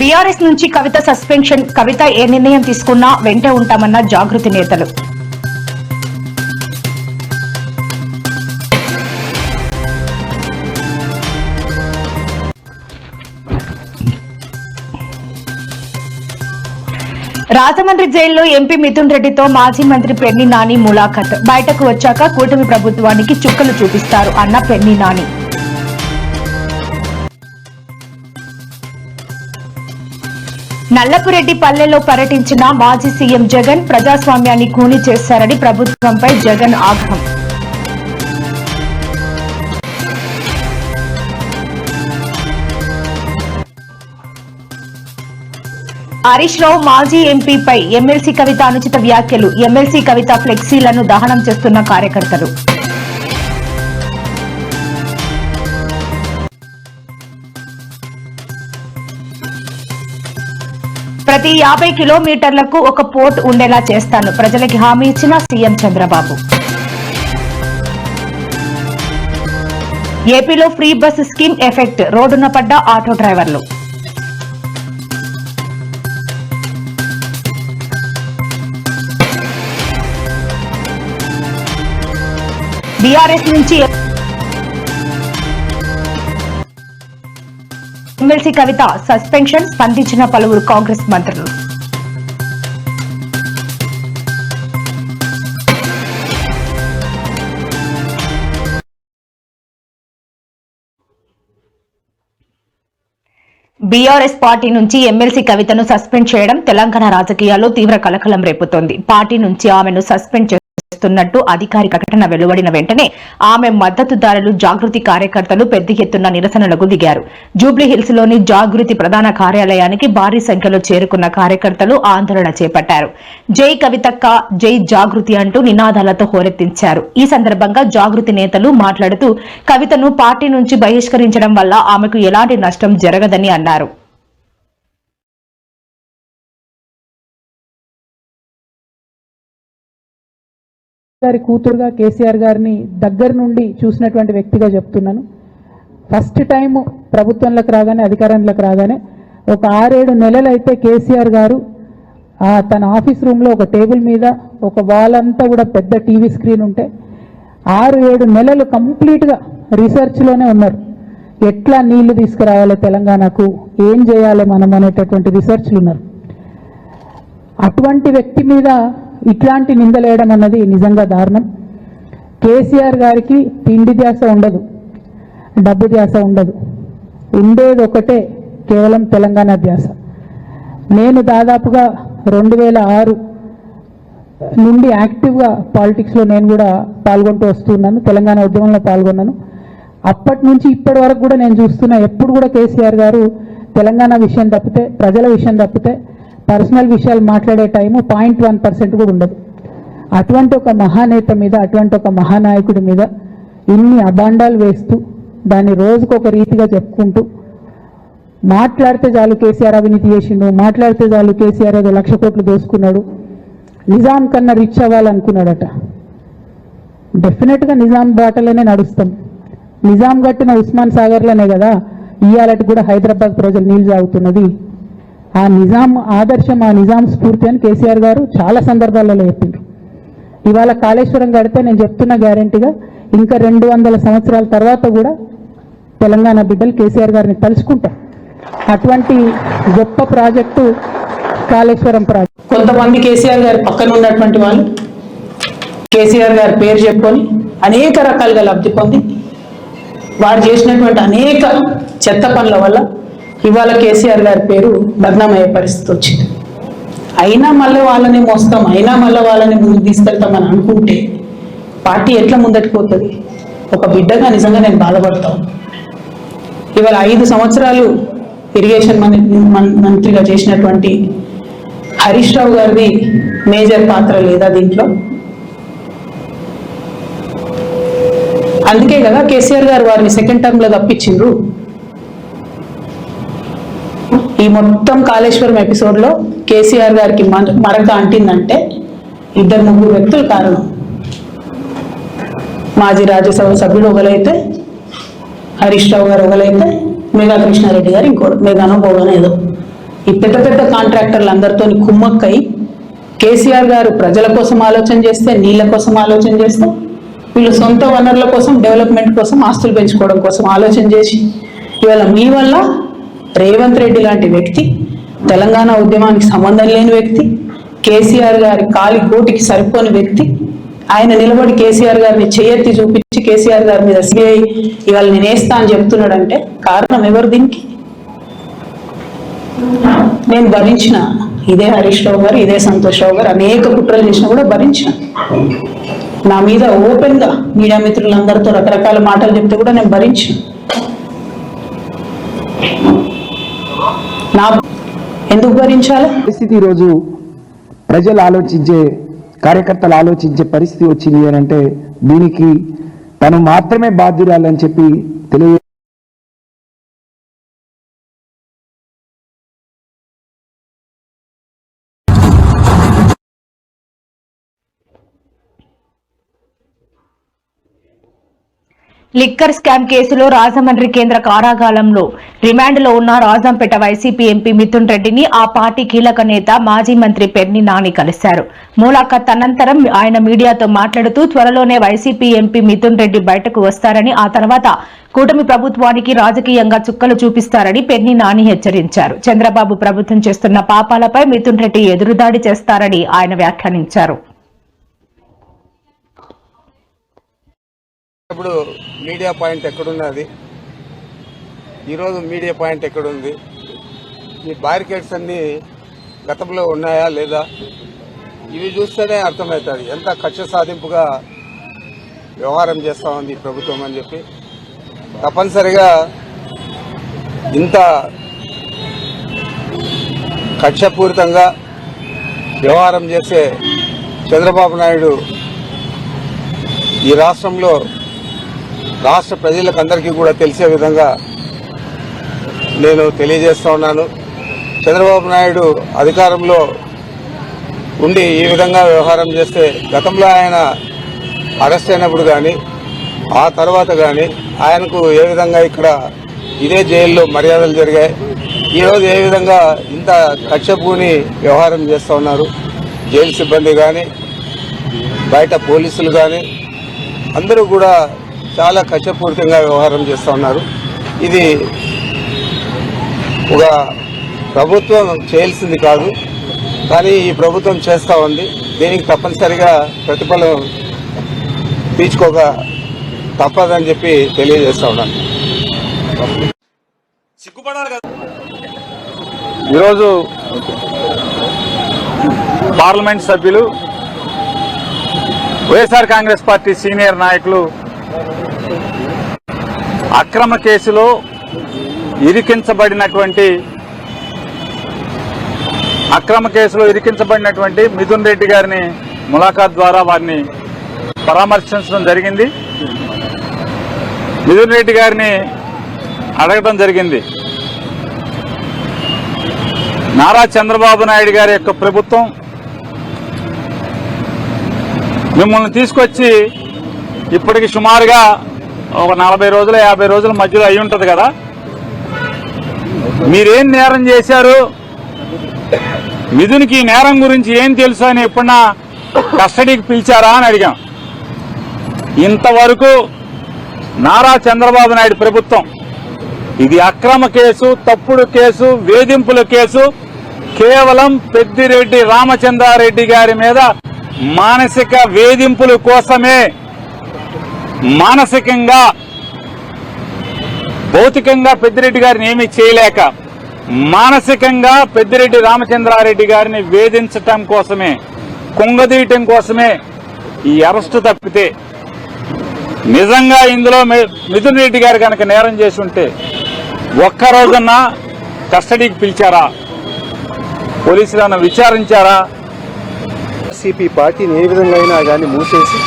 BRS నుంచి కవిత suspension. కవిత ఏ నిర్ణయం తీసుకున్నా వెంటే ఉంటామన్న జాగృతి నేతలు. రాజమండ్రి జైల్లో ఎంపీ మిథున్ రెడ్డితో మాజీ మంత్రి పెన్ని నాని ములాఖత్. బయటకు వచ్చాక కూటమి ప్రభుత్వానికి చుక్కలు చూపిస్తారు అన్న పెన్ని నాని. నల్లపురెడ్డి పల్లెలో పర్యటించిన మాజీ సీఎం జగన్. ప్రజాస్వామ్యాన్ని ఖూనీ చేశారని ప్రభుత్వంపై జగన్ ఆగ్రహం. హరీష్ రావు మాజీ ఎంపీపై ఎమ్మెల్సీ కవిత అనుచిత వ్యాఖ్యలు. ఎమ్మెల్సీ కవిత ఫ్లెక్సీలను దహనం చేస్తున్న కార్యకర్తలు. ప్రతి 50 కిలోమీటర్లకు ఒక పోర్ట్ ఉండేలా చేస్తాను, ప్రజలకి హామీ ఇచ్చిన సీఎం చంద్రబాబు. ఏపీలో ఫ్రీ బస్ స్కీమ్ ఎఫెక్ట్. రోడ్డున పడ్డ ఆటో డ్రైవర్లు. బీఆర్ఎస్ నుంచి ఎమ్మెల్సీ కవిత సస్పెన్షన్. స్పందించిన పలువురు కాంగ్రెస్ మంత్రులు. బీఆర్ఎస్ పార్టీ నుంచి ఎమ్మెల్సీ కవితను సస్పెండ్ చేయడం తెలంగాణ రాజకీయాల్లో తీవ్ర కలకలం రేపుతోంది. పార్టీ నుంచి ఆమెను సస్పెండ్ చేస్తున్నట్టు అధికారిక ప్రకటన వెలువడిన వెంటనే ఆమె మద్దతుదారులు, జాగృతి కార్యకర్తలు పెద్ద ఎత్తున నిరసనలకు దిగారు. జూబ్లీహిల్స్ లోని జాగృతి ప్రధాన కార్యాలయానికి భారీ సంఖ్యలో చేరుకున్న కార్యకర్తలు ఆందోళన చేపట్టారు. జై కవితక్క, జై జాగృతి అంటూ నినాదాలతో హోరెత్తించారు. ఈ సందర్భంగా జాగృతి నేతలు మాట్లాడుతూ కవితను పార్టీ నుంచి బహిష్కరించడం వల్ల ఆమెకు ఎలాంటి నష్టం జరగదని అన్నారు. గారి కూతురుగా కేసీఆర్ గారిని దగ్గర నుండి చూసినటువంటి వ్యక్తిగా చెప్తున్నాను. ఫస్ట్ టైం ప్రభుత్వంలోకి రాగానే, అధికారంలోకి రాగానే ఒక 6-7 నెలలు అయితే కేసీఆర్ గారు తన ఆఫీస్ రూమ్లో ఒక టేబుల్ మీద ఒక వాల్ అంతా కూడా పెద్ద టీవీ స్క్రీన్ ఉంటే 6-7 నెలలు కంప్లీట్గా రీసెర్చ్లోనే ఉన్నారు. ఎట్లా నీళ్లు తీసుకురావాలి తెలంగాణకు, ఏం చేయాలి మనం అనేటటువంటి రీసెర్చ్లు ఉన్నారు. అటువంటి వ్యక్తి మీద ఇట్లాంటి నిందలేయడం అన్నది నిజంగా దారుణం. కేసీఆర్ గారికి తిండి ధ్యాస ఉండదు, డబ్బు ధ్యాస ఉండదు, ఉండేది ఒకటే కేవలం తెలంగాణ ధ్యాస. నేను దాదాపుగా 2006 నుండి యాక్టివ్గా పాలిటిక్స్లో నేను కూడా పాల్గొంటూ వస్తున్నాను. తెలంగాణ ఉద్యమంలో పాల్గొన్నాను. అప్పటి నుంచి ఇప్పటి వరకు కూడా నేను చూస్తున్నా, ఎప్పుడు కూడా కేసీఆర్ గారు తెలంగాణ విషయం తప్పితే, ప్రజల విషయం తప్పితే పర్సనల్ విషయాలు మాట్లాడే టైము 0.1% కూడా ఉండదు. అటువంటి ఒక మహానేత మీద, అటువంటి ఒక మహానాయకుడి మీద ఇన్ని అబాండాలు వేస్తూ దాన్ని రోజుకొక రీతిగా చెప్పుకుంటూ మాట్లాడితే చాలు కేసీఆర్ అవినీతి చేసిండు, మాట్లాడితే చాలు కేసీఆర్ ఏదో 1,00,000 కోట్లు దోసుకున్నాడు, నిజాం కన్నా రిచ్ అవ్వాలనుకున్నాడట. డెఫినెట్గా నిజాం బాటలోనే నడుస్తాం. నిజాం కట్టిన ఉస్మాన్ సాగర్లోనే కదా ఇవాళకి కూడా హైదరాబాద్ ప్రజలు నీళ్ళు తాగుతున్నది. ఆ నిజాం ఆదర్శం, ఆ నిజాం స్ఫూర్తి అని కేసీఆర్ గారు చాలా సందర్భాలలో చెప్పిండ్రు. ఇవాళ కాళేశ్వరం కడితే నేను చెప్తున్న గ్యారెంటీగా ఇంకా 200 సంవత్సరాల తర్వాత కూడా తెలంగాణ బిడ్డలు కేసీఆర్ గారిని తలుచుకుంటారు. అటువంటి గొప్ప ప్రాజెక్టు కాళేశ్వరం ప్రాజెక్టు. కొంతమంది కేసీఆర్ గారి పక్కన ఉన్నటువంటి వాళ్ళు కేసీఆర్ గారి పేరు చెప్పుకొని అనేక రకాలుగా లబ్ధి పొంది వారు చేసినటువంటి అనేక చెత్త పనుల వల్ల ఇవాళ కేసీఆర్ గారి పేరు బద్నామయ్యే పరిస్థితి వచ్చింది. అయినా మళ్ళీ వాళ్ళని మోస్తాం, అయినా మళ్ళీ వాళ్ళని ముందుకు తీసుకెళ్తామని అనుకుంటే పార్టీ ఎట్లా ముందటికి పోతుంది? ఒక బిడ్డగా నిజంగా నేను బాధపడతాను. ఇవాళ 5 సంవత్సరాలు ఇరిగేషన్ మంత్రిగా చేసినటువంటి హరీష్ రావు గారిది మేజర్ పాత్ర లేదా దీంట్లో? అందుకే కదా కేసీఆర్ గారు వారిని సెకండ్ టర్మ్ లో తప్పించిండ్రు. ఈ మొత్తం కాళేశ్వరం ఎపిసోడ్ లో కేసీఆర్ గారికి మరక అంటిందంటే 2-3 వ్యక్తులు కారణం. మాజీ రాజ్యసభ సభ్యుడు ఒకలైతే, హరీష్ రావు గారు ఒకలైతే, మేఘా కృష్ణారెడ్డి గారు ఇంకోటి, మేఘానో పోగానో ఏదో ఈ పెద్ద పెద్ద కాంట్రాక్టర్లు అందరితో కుమ్మక్కై కేసీఆర్ గారు ప్రజల కోసం ఆలోచన చేస్తే, నీళ్ల కోసం ఆలోచన చేస్తే, వీళ్ళు సొంత వనరుల కోసం, డెవలప్మెంట్ కోసం, ఆస్తులు పెంచుకోవడం కోసం ఆలోచన చేసి ఇవాళ మీ వల్ల రేవంత్ రెడ్డి లాంటి వ్యక్తి, తెలంగాణ ఉద్యమానికి సంబంధం లేని వ్యక్తి, కేసీఆర్ గారి కాలి కోటికి సరిపోని వ్యక్తి, ఆయన నిలబడి కేసీఆర్ గారిని చేయెత్తి చూపించి కేసీఆర్ గారి మీద సిఐ ఇవాళ నేను వేస్తా అని చెప్తున్నాడంటే కారణం ఎవరు దీనికి? నేను భరించిన, ఇదే హరీష్ రావు గారు, ఇదే సంతోష్ రావు గారు అనేక కుట్రలు చేసినా కూడా భరించిన. నా మీద ఓపెన్ గా మీడియా మిత్రులందరితో రకరకాల మాటలు చెప్తే కూడా నేను భరించిన. నా ఎందుకు భరించాలి? పరిస్థితి ఈరోజు ప్రజలు ఆలోచించే, కార్యకర్తలు ఆలోచించే పరిస్థితి వచ్చింది అని అంటే దీనికి తను మాత్రమే బాధ్యురాలని చెప్పి తెలియ లిక్కర్ స్కామ్ కేసులో రాజమండ్రి కేంద్ర కారాగారంలో రిమాండ్లో ఉన్న రాజంపేట వైసీపీ ఎంపీ మిథున్ రెడ్డిని ఆ పార్టీ కీలక నేత మాజీ మంత్రి పెర్ని నాని కలిశారు. ములాఖత్ అనంతరం ఆయన మీడియాతో మాట్లాడుతూ త్వరలోనే వైసీపీ ఎంపీ మిథున్ రెడ్డి బయటకు వస్తారని, ఆ తర్వాత కూటమి ప్రభుత్వానికి రాజకీయంగా చుక్కలు చూపిస్తారని పెర్ని నాని హెచ్చరించారు. చంద్రబాబు ప్రభుత్వం చేస్తున్న పాపాలపై మిథున్ రెడ్డి ఎదురుదాడి చేస్తారని ఆయన వ్యాఖ్యానించారు. ఇప్పుడు మీడియా పాయింట్ ఎక్కడున్నది? ఈరోజు మీడియా పాయింట్ ఎక్కడుంది? ఈ బ్యారికేడ్స్ అన్ని గతంలో ఉన్నాయా లేదా? ఇవి చూస్తేనే అర్థమవుతుంది ఎంత కక్ష సాధింపుగా వ్యవహారం చేస్తా ఉంది ప్రభుత్వం అని చెప్పి. తప్పనిసరిగా ఇంత కక్షపూరితంగా వ్యవహారం చేసే చంద్రబాబు నాయుడు ఈ రాష్ట్రంలో రాష్ట్ర ప్రజలకందరికీ కూడా తెలిసే విధంగా నేను తెలియజేస్తా ఉన్నాను. చంద్రబాబు నాయుడు అధికారంలో ఉండి ఈ విధంగా వ్యవహారం చేస్తే గతంలో ఆయన అరెస్ట్ అయినప్పుడు కానీ ఆ తర్వాత కానీ ఆయనకు ఏ విధంగా ఇక్కడ ఇదే జైల్లో మర్యాదలు జరిగాయి, ఈరోజు ఏ విధంగా ఇంత కక్షపూని వ్యవహారం చేస్తూ ఉన్నారు. జైలు సిబ్బంది కానీ బయట పోలీసులు కానీ అందరూ కూడా చాలా కక్షపూరితంగా వ్యవహారం చేస్తూ ఉన్నారు. ఇది ఒక ప్రభుత్వం చేయాల్సింది కాదు, కానీ ఈ ప్రభుత్వం చేస్తూ ఉంది. దీనికి తప్పనిసరిగా ప్రతిఫలం తీర్చుకోక తప్పదని చెప్పి తెలియజేస్తా ఉన్నాను. ఈరోజు పార్లమెంట్ సభ్యులు, వైఎస్ఆర్ కాంగ్రెస్ పార్టీ సీనియర్ నాయకులు అక్రమ కేసులో ఇరికించబడినటువంటి మిథున్ రెడ్డి గారిని ములాఖాత్ ద్వారా వారిని పరామర్శించడం జరిగింది. మిథున్ రెడ్డి గారిని అడగడం జరిగింది, నారా చంద్రబాబు నాయుడు గారి యొక్క ప్రభుత్వం మిమ్మల్ని తీసుకొచ్చి ఇప్పటికి సుమారుగా ఒక 40 రోజులు 50 రోజుల మధ్యలో అయి ఉంటుంది కదా, మీరేం నేరం చేశారు, మిథున్కి ఈ నేరం గురించి ఏం తెలుసు అని ఎప్పుడన్నా కస్టడీకి పిలిచారా అని అడిగాం. ఇంతవరకు నారా చంద్రబాబు నాయుడు ప్రభుత్వం ఇది అక్రమ కేసు, తప్పుడు కేసు, వేధింపుల కేసు, కేవలం పెద్దిరెడ్డి రామచంద్రారెడ్డి గారి మీద మానసిక వేధింపుల కోసమే, మానసికంగా భౌతికంగా పెద్దిరెడ్డి గారిని ఏమీ చేయలేక మానసికంగా పెద్దిరెడ్డి రామచంద్రారెడ్డి గారిని వేధించటం కోసమే, కుంగదీయటం కోసమే ఈ అరెస్టు తప్పితే నిజంగా ఇందులో మిథున్ రెడ్డి గారు కనుక నేరం చేసి ఉంటే ఒక్కరోజన్నా కస్టడీకి పిలిచారా? పోలీసులను విచారించారా? సిపి పార్టీని ఏ విధంగా అయినా కానీ మూసేసి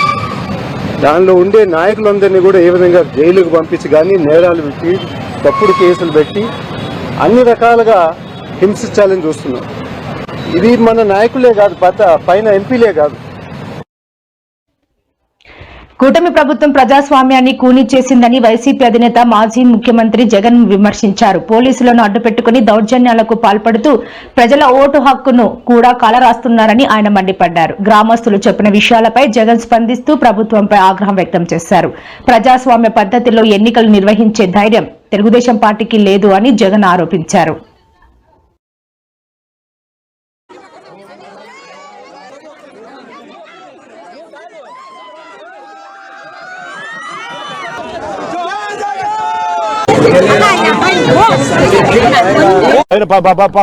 దానిలో ఉండే నాయకులందరినీ కూడా ఏ విధంగా జైలుకు పంపించి కానీ నేరాలు పెట్టి తప్పుడు కేసులు పెట్టి అన్ని రకాలుగా హింసించాలని చూస్తున్నాం. ఇది మన నాయకులే కాదు, పైన ఎంపీలే కాదు. కూటమి ప్రభుత్వం ప్రజాస్వామ్యాన్ని కూనీ చేసిందని వైసీపీ అధినేత మాజీ ముఖ్యమంత్రి జగన్ విమర్శించారు. పోలీసులను అడ్డుపెట్టుకుని దౌర్జన్యాలకు పాల్పడుతూ ప్రజల ఓటు హక్కును కూడా కాలరాస్తున్నారని ఆయన మండిపడ్డారు. గ్రామస్తులు చెప్పిన విషయాలపై జగన్ స్పందిస్తూ ప్రభుత్వంపై ఆగ్రహం వ్యక్తం చేశారు. ప్రజాస్వామ్య పద్ధతిలో ఎన్నికలు నిర్వహించే ధైర్యం తెలుగుదేశం పార్టీకి లేదు అని జగన్ ఆరోపించారు.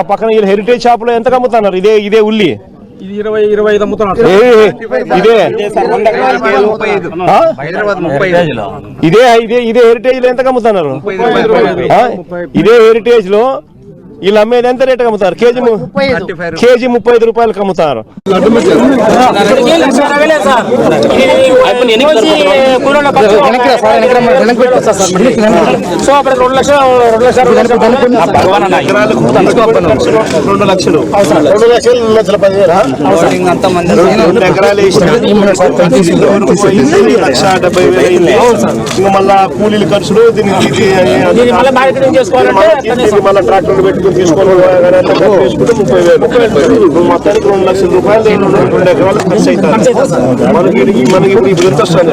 పక్కన హెరిటేజ్ షాప్ లో ఎంత అమ్ముతున్నారు? ఇదే ఉల్లి 20-25 అమ్ముతున్నారు. ఇదే హెరిటేజ్ లో ఎంత అమ్ముతున్నారు? ఇదే హెరిటేజ్ లో వీళ్ళు అమ్మేది ఎంత రేట్ అమ్ముతారు? కేజీ 35 రూపాయలకు అమ్ముతారు. మళ్ళా కూలీలు ఖర్చులు మళ్ళీ ట్రాక్టర్లు పెట్టుకుని తీసుకోవాలి. 30,000 మొత్తానికి 2 లక్షల రూపాయలు 2 ఎకరాలకు ఖర్చు అవుతారు. మనకి ఇప్పుడు ఎంత వస్తుంది?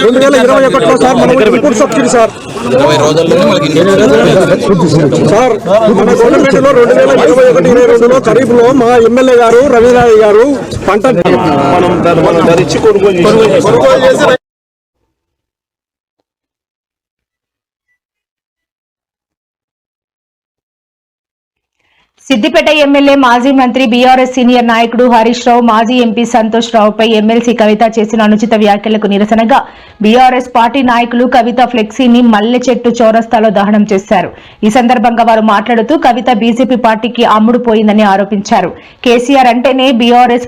2021లో సార్ మనకి రిపోర్ట్స్ వచ్చింది సార్. సార్ మన గవర్నమెంట్ లో 2021-22లో ఖరీఫ్ లో మా ఎమ్మెల్యే గారు రవీంద్రనాథ్ గారు పంట మనం ధరించి కొనుగోలు చేసి సిద్దిపేట ఎమ్మెల్యే మాజీ మంత్రి బీఆర్ఎస్ సీనియర్ నాయకుడు హరీష్ రావు, మాజీ ఎంపీ సంతోష్ రావుపై ఎమ్మెల్సీ కవిత చేసిన అనుచిత వ్యాఖ్యలకు నిరసనగా బీఆర్ఎస్ పార్టీ నాయకులు కవిత ఫ్లెక్సీని మల్లె చెట్టు చౌరస్తాలో దహనం చేశారు. ఈ సందర్భంగా వారు మాట్లాడుతూ కవిత బీజేపీ పార్టీకి అమ్ముడుపోయిందని ఆరోపించారు. కేసీఆర్ అంటేనే బీఆర్ఎస్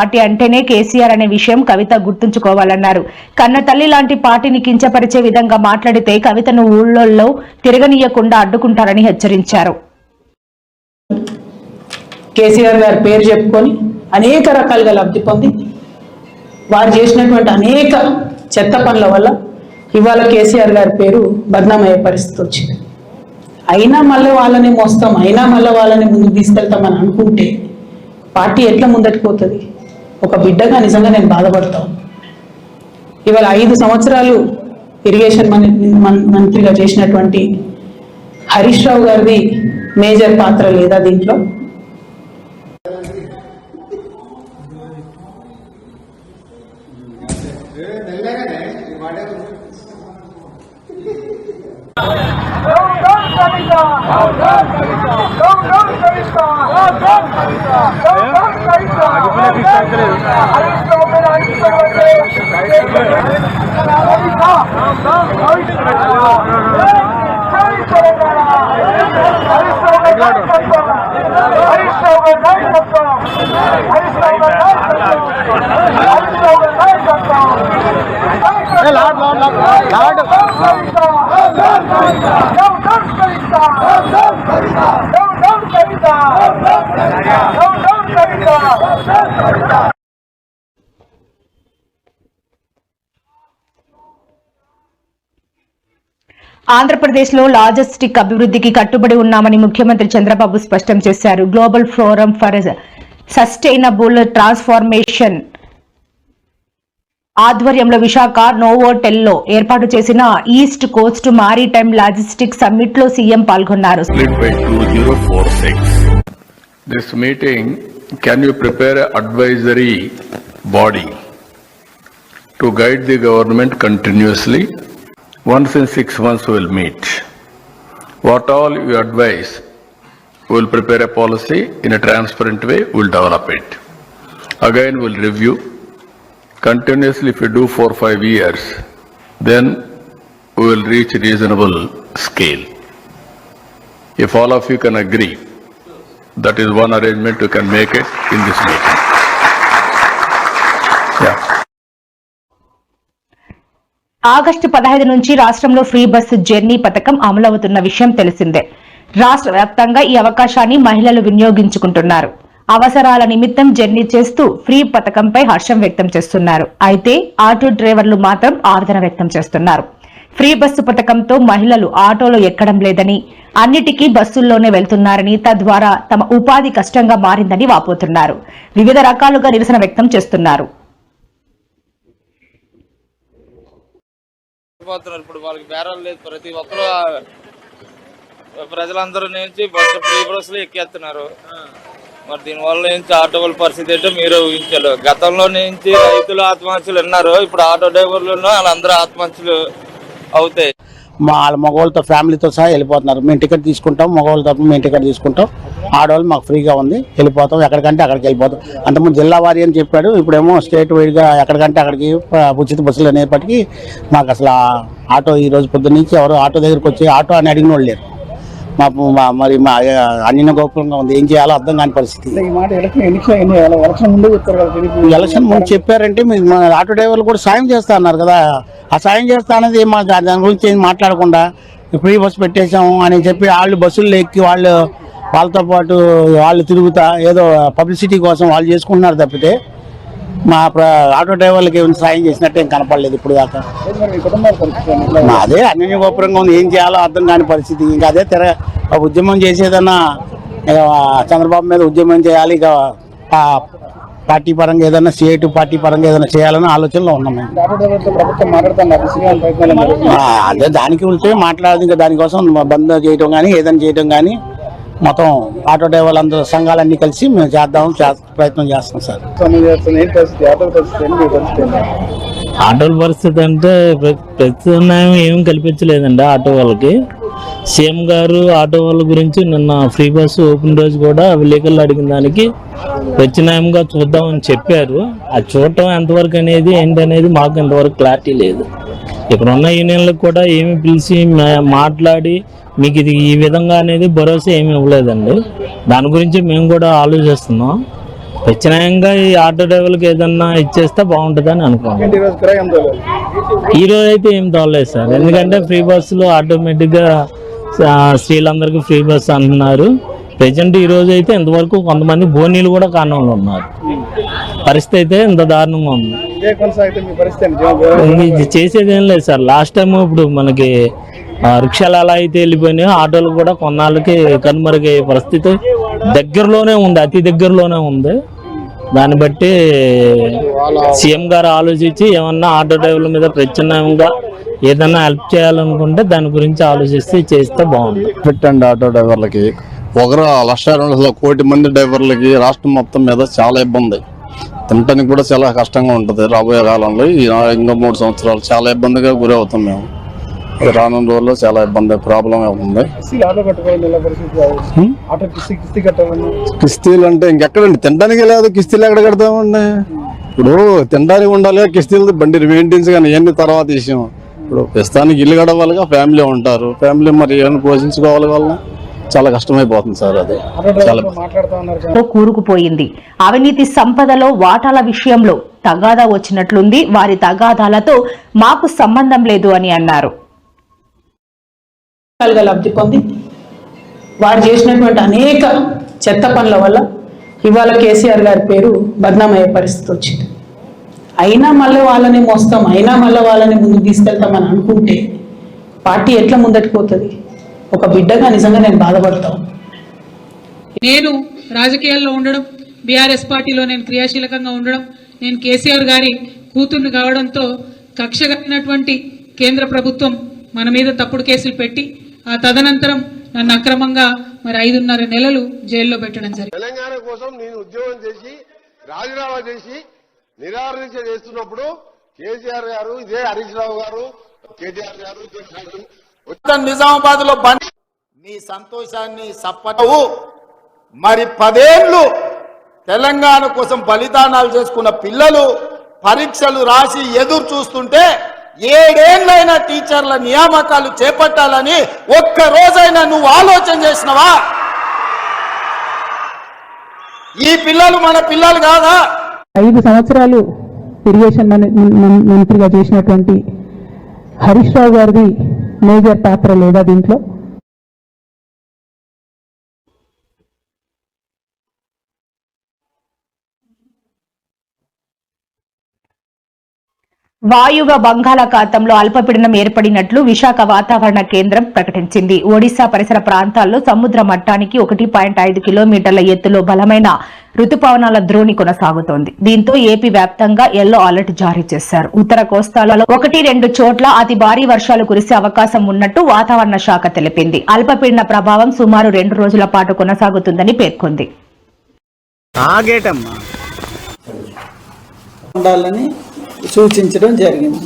పార్టీ అంటేనే కేసీఆర్ అనే విషయం కవిత గుర్తుంచుకోవాలన్నారు. కన్న తల్లి లాంటి పార్టీని కించపరిచే విధంగా మాట్లాడితే కవితను ఊళ్ళల్లో తిరగనీయకుండా అడ్డుకుంటారని హెచ్చరించారు. కేసీఆర్ గారి పేరు చెప్పుకొని అనేక రకాలుగా లబ్ధి పొంది వారు చేసినటువంటి అనేక చెత్త పనుల వల్ల ఇవాళ కేసీఆర్ గారి పేరు బద్నామయ్యే పరిస్థితి వచ్చింది. అయినా మళ్ళీ వాళ్ళని మోస్తాం, అయినా మళ్ళీ వాళ్ళని ముందుకు తీసుకెళ్తామని అనుకుంటే పార్టీ ఎట్లా ముందటికి పోతుంది? ఒక బిడ్డగా నిజంగా నేను బాధపడతాను. ఇవాళ 5 సంవత్సరాలు ఇరిగేషన్ మంత్రిగా చేసినటువంటి హరీష్ రావు గారిది మేజర్ పాత్ర లేదా దీంట్లో? ఆంధ్రప్రదేశ్లో లాజిస్టిక్ అభివృద్ధికి కట్టుబడి ఉన్నామని ముఖ్యమంత్రి చంద్రబాబు స్పష్టం చేశారు. Global forum for sustainable transformation ఆధ్వర్యంలో విశాఖ నోవోటెల్లో ఏర్పాటు చేసిన east Coast maritime logistic summit లో సీఎం పాల్గొన్నారు. This meeting, can you prepare an advisory body to guide the government continuously? Once in 6 months we will meet. What all you advise, we will prepare a policy in a transparent way, we will develop it. Again we will review. Continuously if we do 4-5 years, then we will reach reasonable scale. If all of you can agree, that is one arrangement you can make it in this meeting. Yeah. August 15 నుంచి రాష్ట్రంలో free bus journey పథకం అమలవుతున్న విషయం తెలిసిందే. రాష్ట్ర వ్యాప్తంగా ఈ అవకాశాన్ని మహిళలు వినియోగించుకుంటున్నారు. అవసరాల నిమిత్తం జర్నీ చేస్తూ ఫ్రీ పథకంపై హర్షం వ్యక్తం చేస్తున్నారు. అయితే ఆటో డ్రైవర్లు మాత్రం ఆవేదన వ్యక్తం చేస్తున్నారు. ఫ్రీ బస్సు పథకంతో మహిళలు ఆటోలో ఎక్కడం లేదని, అన్నిటికీ బస్సుల్లోనే వెళ్తున్నారని, తద్వారా తమ ఉపాధి కష్టంగా మారిందని వాపోతున్నారు. వివిధ రకాలుగా నిరసన వ్యక్తం చేస్తున్నారు. ఇప్పుడు వాళ్ళకి బేరాలు లేదు. ప్రతి ఒక్కరు ప్రజలందరూ నుంచి బస్సు ఫ్రీ బస్సులు ఎక్కేస్తున్నారు. మరి దీనివల్ల నుంచి ఆటో వాళ్ళ పరిస్థితి ఏంటో మీరు ఊహించారు. గతంలో నుంచి రైతులు ఆత్మహత్యలు ఉన్నారు, ఇప్పుడు ఆటో డ్రైవర్లు వాళ్ళందరూ ఆత్మహత్యలు అవుతాయి. వాళ్ళ మగవాళ్ళతో ఫ్యామిలీతో సహా వెళ్ళిపోతున్నారు. మేము టికెట్ తీసుకుంటాం, మగవాళ్ళ తరపున మేము టికెట్ తీసుకుంటాం, ఆడవాళ్ళు మాకు ఫ్రీగా ఉంది, వెళ్ళిపోతాం, ఎక్కడికంటే అక్కడికి వెళ్ళిపోతాం. అంతకుముందు జిల్లా వారి అని చెప్పాడు, ఇప్పుడేమో స్టేట్ వైడ్గా ఎక్కడికంటే అక్కడికి ఉచిత బస్సులు అనేప్పటికీ మాకు అసలు ఆటో ఈ రోజు పొద్దున్న నుంచి ఎవరు ఆటో దగ్గరికి వచ్చి ఆటో అని అడిగిన వాళ్ళు లేరు. మరి మా అన్నిన గోపురంగా ఉంది, ఏం చేయాలో అర్థం కాని పరిస్థితి. ఎలక్షన్ ముందు చెప్పారంటే మీరు మన ఆటో డ్రైవర్లు కూడా సాయం చేస్తా అన్నారు కదా, ఆ సాయం చేస్తా అనేది మా దాని గురించి ఏం మాట్లాడకుండా ఫ్రీ బస్సు పెట్టేశాము అని చెప్పి వాళ్ళు బస్సుల్లో ఎక్కి వాళ్ళతో పాటు వాళ్ళు తిరుగుతా ఏదో పబ్లిసిటీ కోసం వాళ్ళు చేసుకుంటున్నారు తప్పితే మా ఆటో డ్రైవర్లకి ఏమైనా సాయం చేసినట్టు ఏం కనపడలేదు ఇప్పుడు దాకా. అదే అన్య గోపురంగా ఉంది, ఏం చేయాలో అర్థం కాని పరిస్థితి. ఇంకా అదే ఉద్యమం చేసేదన్నా చంద్రబాబు మీద ఉద్యమం చేయాలి, ఇక పార్టీ పరంగా ఏదైనా స్టేట్ పార్టీ పరంగా ఏదైనా చేయాలన్న ఆలోచనలో ఉన్నాం మేము. అదే దానికి వెళ్తే మాట్లాడదు, ఇంకా దానికోసం బంద్ చేయడం కానీ ఏదైనా చేయడం కానీ మొత్తం ఆటో డ్రైవర్లు అందరూ సంఘాలన్నీ కలిసి మేము ప్రయత్నం చేస్తాం సార్. ఆటోల పరిస్థితి అంటే ప్రత్యామ్నాయం ఏం కల్పించలేదండి ఆటో వాళ్ళకి. సీఎం గారు ఆటో వాళ్ళ గురించి నిన్న ఫ్రీ బస్సు ఓపెన్ రోజు కూడా విలేకరులు అడిగిన దానికి ప్రత్యామ్నాయంగా చూద్దామని చెప్పారు. అది చూడటం ఎంతవరకు అనేది ఏంటనేది మాకు ఇంతవరకు క్లారిటీ లేదు. ఇక్కడ ఉన్న యూనియన్లకు కూడా ఏమి పిలిచి మాట్లాడి మీకు ఇది ఈ విధంగా అనేది భరోసా ఏమి ఇవ్వలేదండి. దాని గురించి మేము కూడా ఆలోచిస్తున్నాం. ప్రత్యామ్నాయంగా ఈ ఆటో డ్రైవర్లకు ఏదన్నా ఇచ్చేస్తే బాగుంటుందని అనుకున్నాం. ఈ రోజు అయితే ఏం తోలేదు సార్, ఎందుకంటే ఫ్రీ బస్సులు ఆటోమేటిక్గా స్త్రీలందరికీ ఫ్రీ బస్సు అంటున్నారు. ప్రజెంట్ ఈ రోజు అయితే ఇంతవరకు కొంతమంది బోనీలు కూడా కారణంలో ఉన్నారు. పరిస్థితి అయితే ఇంత దారుణంగా ఉంది. ఇది చేసేది ఏం లేదు సార్. లాస్ట్ టైం ఇప్పుడు మనకి రిక్షాలు ఎలా అయితే వెళ్ళిపోయినాయో ఆటోలు కూడా కొన్నాళ్ళకి కనుమరుగయ్యే పరిస్థితి దగ్గరలోనే ఉంది, అతి దగ్గరలోనే ఉంది. దాన్ని బట్టి సీఎం గారు ఆలోచించి ఏమన్నా ఆటో డ్రైవర్ల మీద ప్రత్యామ్నాయంగా ఏదన్నా హెల్ప్ చేయాలనుకుంటే దాని గురించి ఆలోచిస్తే చేస్తే బాగుంటుంది. పెట్టండి ఆటో డ్రైవర్లకి 1,02,00,000 కోటి మంది డ్రైవర్లకి రాష్ట్రం మొత్తం మీద చాలా ఇబ్బంది. తినటానికి కూడా చాలా కష్టంగా ఉంటుంది. రాబోయే కాలంలో ఇంకా 3 సంవత్సరాలు చాలా ఇబ్బందిగా గురి అవుతాం మేము. రానున్న రోజుల్లో చాలా ఇబ్బంది ప్రాబ్లం అవుతుంది. కిస్తీలు అంటే ఇంకెక్కడండి, తినడానికి లేదు, కిస్తీలు ఎక్కడ కడతామండి? ఇప్పుడు తినడానికి ఉండాలి, కిస్తీలు బండి మెయింటెన్స్ కానీ ఇవన్నీ తర్వాత విషయం. ఇప్పుడు ప్రస్తుతానికి ఇల్లు గడవాలిగా, ఫ్యామిలీ ఉంటారు, ఫ్యామిలీ మరి ఏమైనా పోషించుకోవాలి వల్ల చాలా కష్టమైపోతుంది సార్. అది చాలా కూరుకుపోయింది. అవినీతి సంపదలో వాటాల విషయంలో తగాదా వచ్చినట్లుంది. వారి తగాదాలతో మాకు సంబంధం లేదు అని అన్నారు. లబ్ధి పొంది వారు చేసినటువంటి అనేక చెత్త పనుల వల్ల ఇవాళ కేసీఆర్ గారి పేరు బద్నామయ్యే పరిస్థితి వచ్చింది. అయినా మళ్ళీ వాళ్ళని మోస్తాం, అయినా మళ్ళీ వాళ్ళని ముందుకు తీసుకెళ్తామని అనుకుంటే పార్టీ ఎట్లా ముందటికి పోతుంది? ఒక బిడ్డగా నిజంగా నేను బాధపడతాను. నేను రాజకీయాల్లో ఉండడం, బీఆర్ఎస్ పార్టీలో నేను క్రియాశీలకంగా ఉండడం, నేను కేసీఆర్ గారి కూతుర్ని కావడంతో కక్ష కట్టినటువంటి కేంద్ర ప్రభుత్వం మన మీద తప్పుడు కేసులు పెట్టి ఆ తదనంతరం నన్ను అక్రమంగా మరి 5.5 నెలలు జైల్లో పెట్టడం జరిగింది. తెలంగాణ కోసం నేను ఉద్యోగం చేసి రాజీనామా చేసి నిరాదీక్ష చేస్తున్నప్పుడు కేసీఆర్ గారు, ఇదే హరీష్ రావు గారు, కేటీఆర్ గారు నిజామాబాద్ లో బండి మీ సంతోషాన్ని సప్పటవు. మరి 10 ఏళ్ళు తెలంగాణ కోసం బలిదానాలు చేసుకున్న పిల్లలు పరీక్షలు రాసి ఎదురు చూస్తుంటే 7 ఏళ్ళైనా టీచర్ల నియామకాలు చేపట్టాలని ఒక్క రోజైనా నువ్వు ఆలోచన చేసినవా? ఈ పిల్లలు మన పిల్లలు కాదా? 5 సంవత్సరాలు ఇరిగేషన్ మంత్రిగా చేసినటువంటి హరీష్ రావు గారిది మేజర్ పాత్ర లేదా దీంట్లో? వాయువ్య బంగాళాఖాతంలో అల్పపీడనం ఏర్పడినట్లు విశాఖ వాతావరణ కేంద్రం ప్రకటించింది. ఒడిశా పరిసర ప్రాంతాల్లో సముద్ర మట్టానికి 1.5 కిలోమీటర్ల ఎత్తులో బలమైన రుతుపవనాల ద్రోణి కొనసాగుతోంది. దీంతో ఏపీ వ్యాప్తంగా యెల్లో అలర్ట్ జారీ చేశారు. ఉత్తర కోస్తాలలో 1-2 చోట్ల అతి భారీ వర్షాలు కురిసే అవకాశం ఉన్నట్టు వాతావరణ శాఖ తెలిపింది. అల్పపీడన ప్రభావం సుమారు 2 రోజుల పాటు కొనసాగుతుందని పేర్కొంది. ఉండాలని సూచించడం జరిగింది.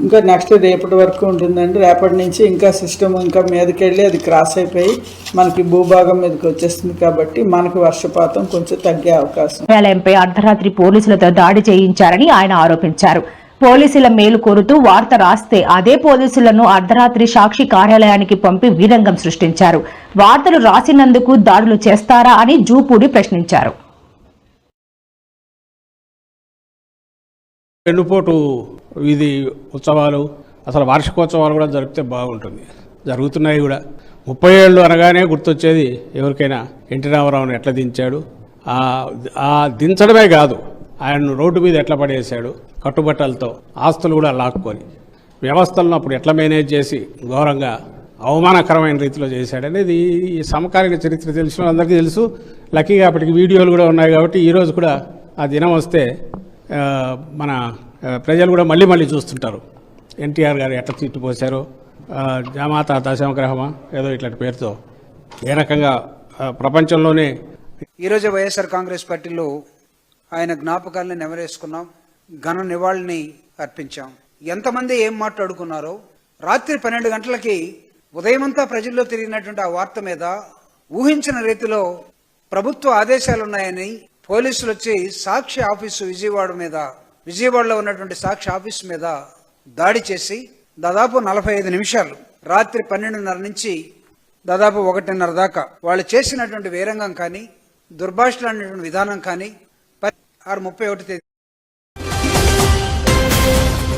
ఇంకా నెక్స్ట్ రేపటి వరకు ఉంటుందండి. రేపటి నుంచి ఇంకా సిస్టమ్ ఇంకా మీదకి వెళ్ళి అది క్రాస్ అయిపోయి మనకి భూభాగం మీదకి వచ్చేస్తుంది కాబట్టి మనకు వర్షపాతం కొంచెం తగ్గే అవకాశం. న్యాయాలయంపై అర్ధరాత్రి పోలీసులతో దాడి చేయించారని ఆయన ఆరోపించారు. పోలీసుల మేలు కోరుతూ వార్త రాస్తే అదే పోలీసులను అర్ధరాత్రి సాక్షి కార్యాలయానికి పంపి వీరంగం సృష్టించారు. వార్తలు రాసినందుకు దాడులు చేస్తారా అని జూపూడి ప్రశ్నించారు. వెన్నుపోటు వీధి ఉత్సవాలు, అసలు వార్షికోత్సవాలు కూడా జరిపితే బాగుంటుంది. జరుగుతున్నాయి కూడా. 30 ఏళ్ళు అనగానే గుర్తొచ్చేది ఎవరికైనా ఎన్టీ రామారావుని ఎట్లా దించాడు, ఆ దించడమే కాదు ఆయన్ను రోడ్డు మీద ఎట్లా పడేశాడు, కట్టుబట్టలతో ఆస్తులు కూడా లాక్కొని, వ్యవస్థలను అప్పుడు ఎట్లా మేనేజ్ చేసి ఘోరంగా అవమానకరమైన రీతిలో చేశాడనేది ఈ సమకాలీన చరిత్ర తెలిసిన అందరికీ తెలుసు. లక్కీగా అప్పటికి వీడియోలు కూడా ఉన్నాయి కాబట్టి ఈరోజు కూడా ఆ దినం వస్తే మన ప్రజలు కూడా మళ్ళీ మళ్ళీ చూస్తుంటారు. ఎన్టీఆర్ గారు ఎట్లా తిట్టిపోశారో, జామాత దశమగ్రహమా ఏదో ఇట్లాంటి పేరుతో ఏ రకంగా ప్రపంచంలోనే. ఈరోజు వైఎస్ఆర్ కాంగ్రెస్ పార్టీలో ఆయన జ్ఞాపకాలను నెమరేసుకున్నాం, ఘన నివాళిని అర్పించాం. ఎంతమంది ఏం మాట్లాడుకున్నారో రాత్రి 12 గంటలకి ఉదయమంతా ప్రజల్లో తిరిగినటువంటి ఆ వార్త మీద ఊహించిన రీతిలో ప్రభుత్వ ఆదేశాలున్నాయని పోలీసులు వచ్చి సాక్షి ఆఫీసు విజయవాడలో ఉన్నటువంటి సాక్షి ఆఫీసు మీద దాడి చేసి దాదాపు 45 నిమిషాలు రాత్రి 12:30 నుంచి దాదాపు 1:30 దాకా వాళ్ళు చేసినటువంటి వీరంగం కానీ దుర్భాషలాడినటువంటి విధానం కానీ 31